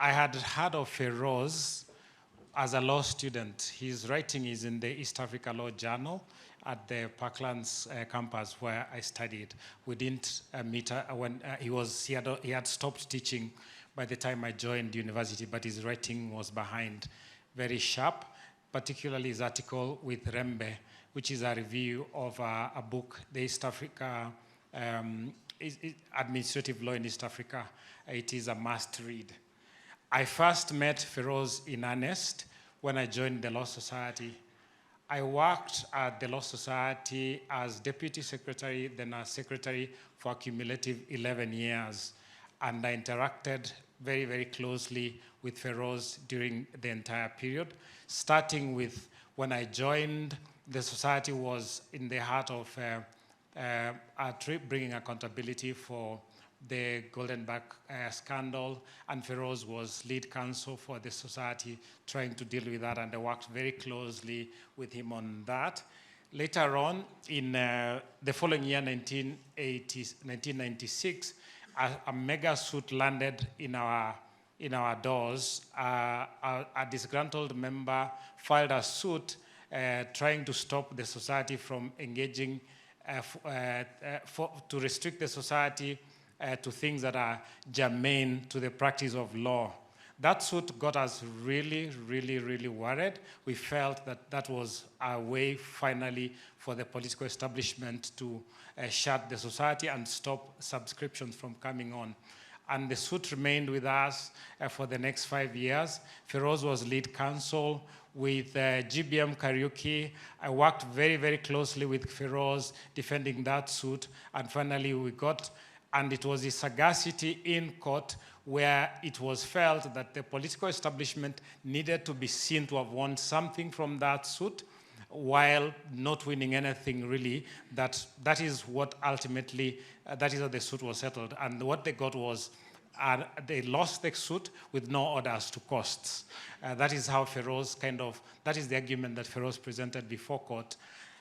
I had heard of Pheroze as a law student. His writing is in the East Africa Law Journal at the Parklands campus where I studied. We didn't meet when he had stopped teaching by the time I joined university, but his writing was behind, very sharp, particularly his article with Rembe, which is a review of a book, the East Africa Administrative Law in East Africa. It is a must read. I first met Pheroze in earnest when I joined the Law Society. I worked at the Law Society as Deputy Secretary, then as Secretary for a cumulative 11 years. And I interacted very, very closely with Pheroze during the entire period, starting with when I joined. The society was in the heart of bringing accountability for the Golden Bag scandal, and Pheroze was lead counsel for the society trying to deal with that, and I worked very closely with him on that. Later on, in the following year, 1996, a mega suit landed in our doors. A disgruntled member filed a suit trying to stop the society from engaging, to restrict the society to things that are germane to the practice of law. That suit got us really, really, really worried. We felt that that was a way, finally, for the political establishment to shut the society and stop subscriptions from coming on. And the suit remained with us for the next 5 years. Pheroze was lead counsel with GBM Kariuki. I worked very, very closely with Pheroze defending that suit. And finally, we got, and it was his sagacity in court where it was felt that the political establishment needed to be seen to have won something from that suit while not winning anything really. That is what ultimately, that is how the suit was settled. And what they got was, they lost the suit with no orders to costs. That is how Pheroze that is the argument that Pheroze presented before court.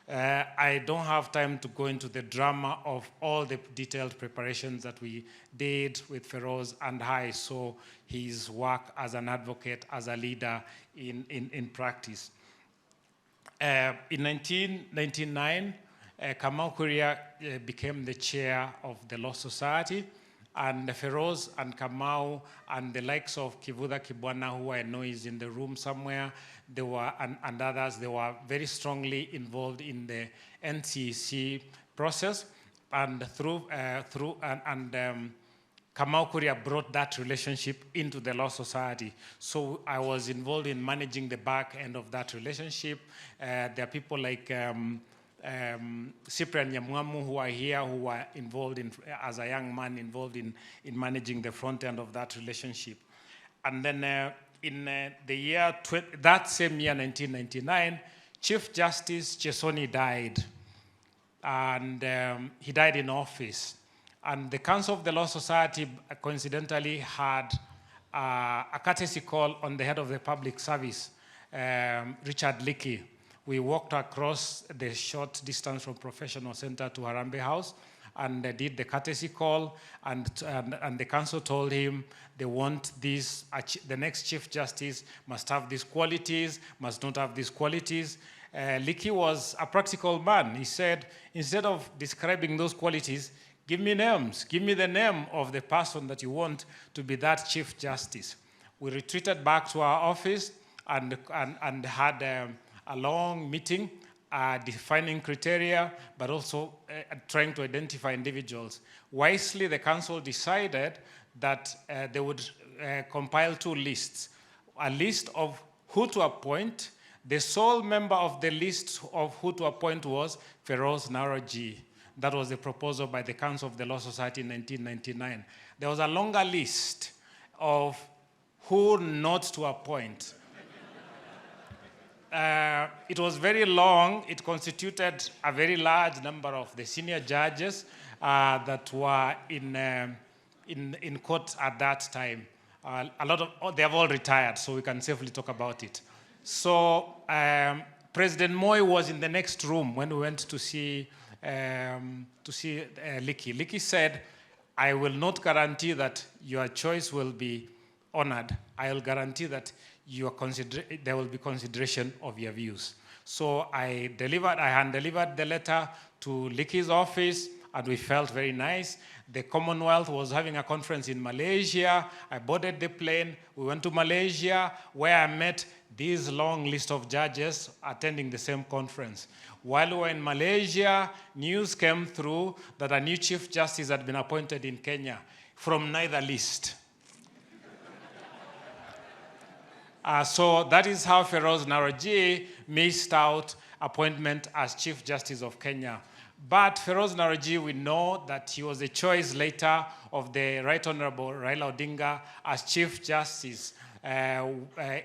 I don't have time to go into the drama of all the detailed preparations that we did with Pheroze and how I saw his work as an advocate, as a leader in practice. In 1999, Kamau Kuria became the chair of the Law Society, and Pheroze and Kamau and the likes of Kivuda Kibwana, who I know is in the room somewhere, they were, and others, they were very strongly involved in the NCC process, and Kamau Kuria brought that relationship into the Law Society. So I was involved in managing the back end of that relationship. There are people like Cyprian Nyamwamu who are here, who were involved in, as a young man, involved in managing the front end of that relationship. And then in the year, that same year, 1999, Chief Justice Chesoni died. And he died in office. And the Council of the Law Society coincidentally had a courtesy call on the head of the public service, Richard Leakey. We walked across the short distance from Professional Center to Harambee House and did the courtesy call, and the council told him they want this, the next Chief Justice must have these qualities, must not have these qualities. Leakey was a practical man. He said, instead of describing those qualities, give me names. Give me the name of the person that you want to be that Chief Justice. We retreated back to our office and had a long meeting defining criteria, but also trying to identify individuals. Wisely, the council decided that they would compile two lists. A list of who to appoint. The sole member of the list of who to appoint was Pheroze Norwojee. That was the proposal by the Council of the Law Society in 1999. There was a longer list of who not to appoint. It was very long. It constituted a very large number of the senior judges that were in court at that time. A lot of, they have all retired, so we can safely talk about it. So President Moi was in the next room when we went to see Leakey. Leakey said, I will not guarantee that your choice will be honored, I'll guarantee that there will be consideration of your views. So I hand-delivered the letter to Liki's office, and we felt very nice. The Commonwealth was having a conference in Malaysia. I boarded the plane. We went to Malaysia, where I met this long list of judges attending the same conference. While we were in Malaysia, news came through that a new Chief Justice had been appointed in Kenya from neither list. So that is how Pheroze Norwojee missed out appointment as Chief Justice of Kenya. But Pheroze Norwojee, we know that he was a choice later of the Right Honorable Raila Odinga as Chief Justice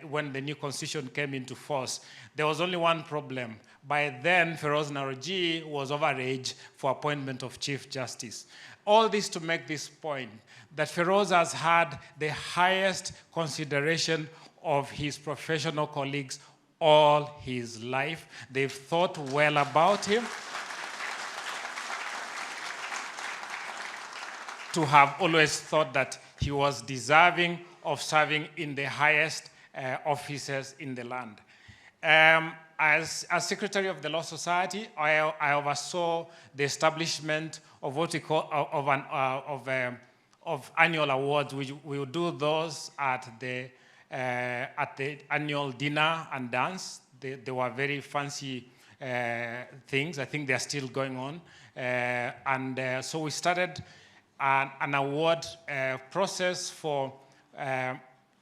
when the new constitution came into force. There was only one problem. By then, Pheroze Norwojee was of age for appointment of Chief Justice. All this to make this point, that Pheroze has had the highest consideration of his professional colleagues all his life. They've thought well about him. To have always thought that he was deserving of serving in the highest offices in the land. As Secretary of the Law Society, I oversaw the establishment of what we call of annual awards. We would do those at the annual dinner and dance. They were very fancy things. I think they are still going on. So we started an award process for,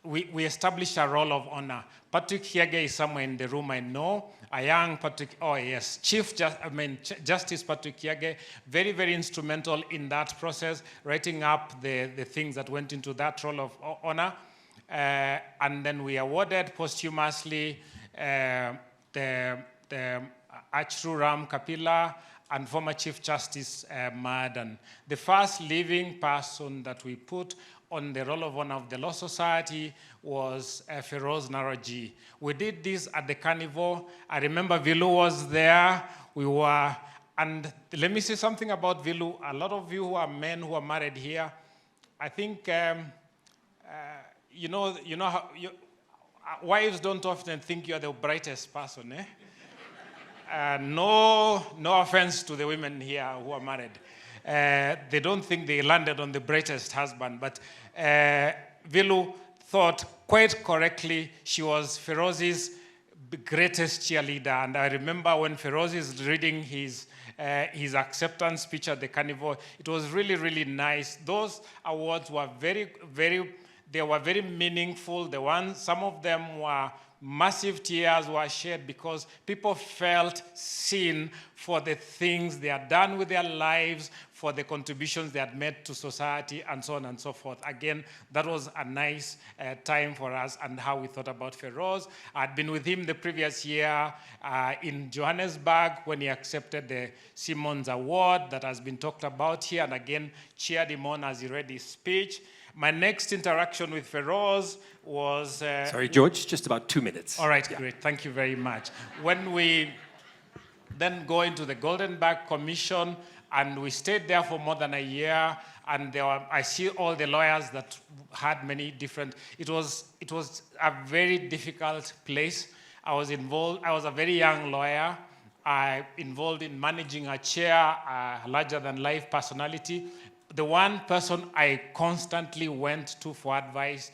we established a role of honor. Patrick Hiege is somewhere in the room, I know. A young Patrick, oh yes, Justice Patrick Hiege, very, very instrumental in that process, writing up the things that went into that role of honor. And then we awarded posthumously the Achru Ram Kapila and former Chief Justice Madan. The first living person that we put on the Roll of Honor of the Law Society was Pheroze Norwojee. We did this at the carnival. I remember Vilu was there. And let me say something about Vilu. A lot of you who are men who are married here, I think, you know how wives don't often think you're the brightest person, eh? No offense to the women here who are married. They don't think they landed on the brightest husband, but Vilu thought quite correctly she was Pheroze's greatest cheerleader. And I remember when Pheroze is reading his acceptance speech at the carnival, it was really, really nice. Those awards were very, very, they were very meaningful. Some of them were massive tears were shed because people felt seen for the things they had done with their lives, for the contributions they had made to society, and so on and so forth. Again, that was a nice time for us and how we thought about Pheroze. I'd been with him the previous year in Johannesburg when he accepted the Simmons Award that has been talked about here, and again cheered him on as he read his speech. My next interaction with Pheroze was... Sorry, George, just about 2 minutes. All right, yeah. Great. Thank you very much. When we then go into the Golden Bag Commission, and we stayed there for more than a year, and I see all the lawyers that had many different... It was a very difficult place. I was a very young lawyer. Involved in managing a chair, a larger-than-life personality. The one person I constantly went to for advice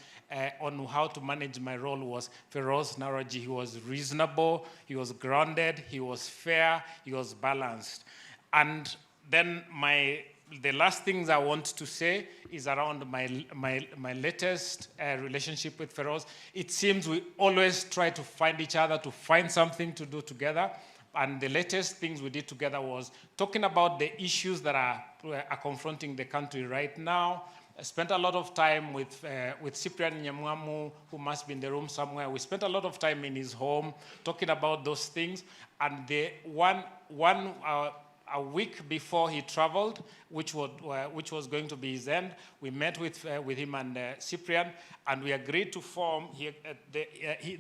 on how to manage my role was Pheroze Norwojee. He was reasonable, he was grounded, he was fair, he was balanced. And then the last things I want to say is around my latest relationship with Pheroze. It seems we always try to find each other, to find something to do together. And the latest things we did together was talking about the issues that are confronting the country right now. I spent a lot of time with Cyprian Nyamwamu, who must be in the room somewhere. We spent a lot of time in his home talking about those things. And a week before he traveled, which was going to be his end, we met with him and Cyprian, and we agreed to form,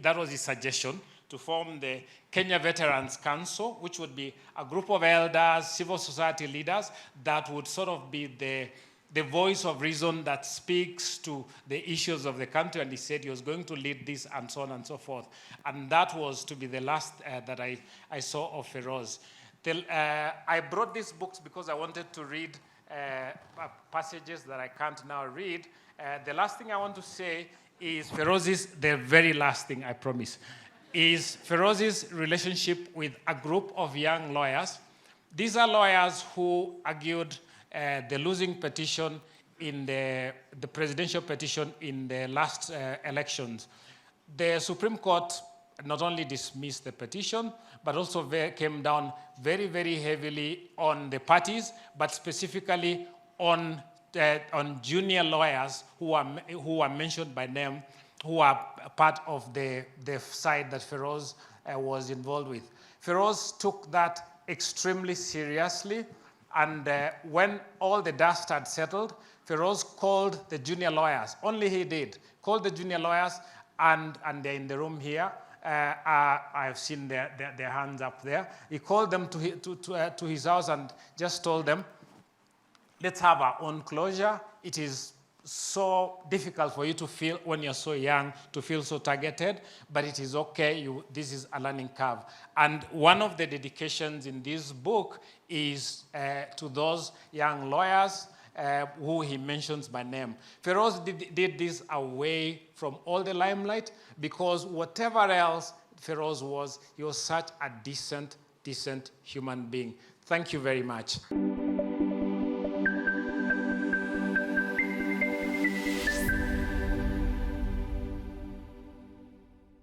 that was his suggestion, to form the Kenya Veterans Council, which would be a group of elders, civil society leaders, that would sort of be the voice of reason that speaks to the issues of the country, and he said he was going to lead this and so on and so forth. And that was to be the last that I saw of Pheroze. I brought these books because I wanted to read passages that I can't now read. The last thing I want to say is the very last thing, I promise, is Pheroze's relationship with a group of young lawyers. These are lawyers who argued the losing petition in the presidential petition in the last elections. The Supreme Court not only dismissed the petition, but also came down very, very heavily on the parties, but specifically on junior lawyers who are mentioned by name, who are part of the side that Pheroze was involved with. Pheroze took that extremely seriously, and when all the dust had settled, Pheroze called the junior lawyers. Only he did. Called the junior lawyers, and they're in the room here. I've seen their hands up there. He called them to his house and just told them, let's have our own closure. It is so difficult for you to feel when you're so young, to feel so targeted, but it is okay. This is a learning curve. And one of the dedications in this book is to those young lawyers who he mentions by name. Pheroze did this away from all the limelight, because whatever else Pheroze was, he was such a decent human being. Thank you very much.